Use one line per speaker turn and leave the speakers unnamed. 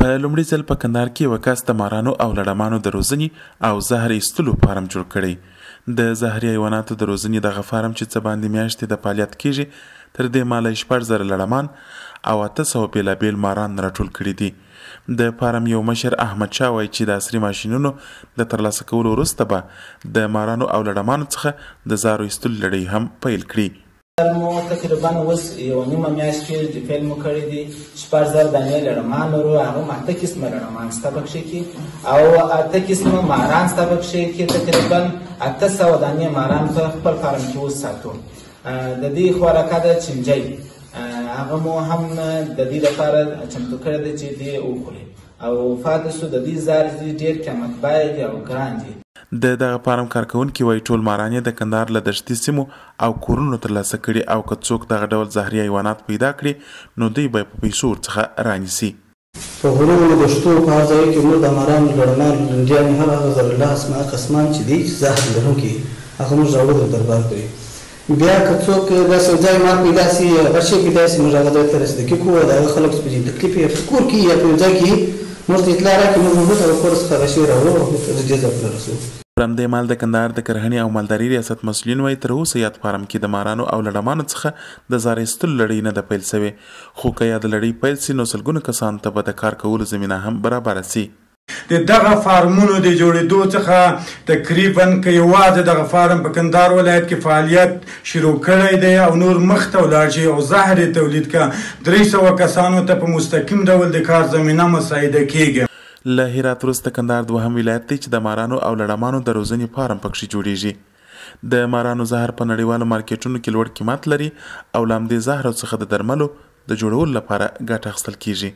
په لومړي ځل په کندهار کې یوه کس د مارانو او لړمانو د روزنې او زهر ایستلو فارم جوړ کړی. د زهري حیواناتو د روزنې دغه فارم چې څه باندې میاشتې د فعالیت کیږي، تر دې ماله 6,000 لړمان او 800 بېلابېل ماران راټول کړي دي. د فارم یو مشر احمد شاه وایي چې د عصري ماشینونو د ترلاسه کولو وروسته به د مارانو او لړمانو څخه د زهرو ایستلو لړۍ هم پیل کړي.
مو تقریبا اوس یوه نیمه میاشت کې پیل مو کړی دي. 6,000 دانې لړمان لرو، هغه هم 8 قسمه لړمان شته پکښې کې او 8 قسمه ماران شته پکښې کې. تقریبا 800 دانې ماران په خپل فارم کې اوس ساتو. د دې خوراکه ده چنجۍ، هغه مو هم د دې لپاره چمتو کړی دی چې دې وخوري او پاتې سو د دې زهر ډېر قیمت بیه دي او ګران دي.
د دغه فارم کارکوونکي وایي ټول ماران یې د کندهار له دشتي سیمو او کورونو ترلاسه کړي او که څوک دغه ډول زهري حیوانات پیدا کړي نو دوی به په پیسو ورڅخه رانیسي.
په غرونو دشتو په هر ځای کې موږ د مارانو لړمان لنډیانې هغه زرالله قسمان چې دي چې زهر لرونکي هغه موږ راوړو دربار کوي. بیا که څوک داسې ځای مار پیدا سي، هغه شی پیدا سي، موږ هغه ځای ته رسېدګي کوو. د هغه خلک چې په دې تکلیف یې په کور کې یا په یو ځای کې موږ ته اطلاع راکړي، موږ ورته د کور څخه هغه شی راوړو او د دې ځای پورې رسوو.
پر همدې مهال د کندهار د کرهنې او مالداري ریاست مسؤلین وایي تر اوسه یاد فارم کې د مارانو او لړمانو څخه د زهر ایستلو لړۍ نه ده پیل سوې، خو که یاده لړۍ پیل سي نو سلګونو کسانو ته به د کار کولو زمینه هم برابره سي.
د دغه فارمونو د جوړېدو څخه تقریبا که یوازې دغه فارم په کندهار ولایت کې فعالیت شروع کړی دی او نور مخ ته ولاړ شي او زهر یې تولید کړه، 300 کسانو ته په مستقیم ډول د کار زمینه مساعده کیږي.
له هرات وروسته کندهار دوهم ولایت دی چې د مارانو او لړمانو د روزنې فارم پکښې جوړیږي. د مارانو زهر په نړیوالو مارکیټونو کې لوړ قیمت لري او له همدې زهرو څخه د درملو د جوړولو لپاره ګټه اخیستل کیږي.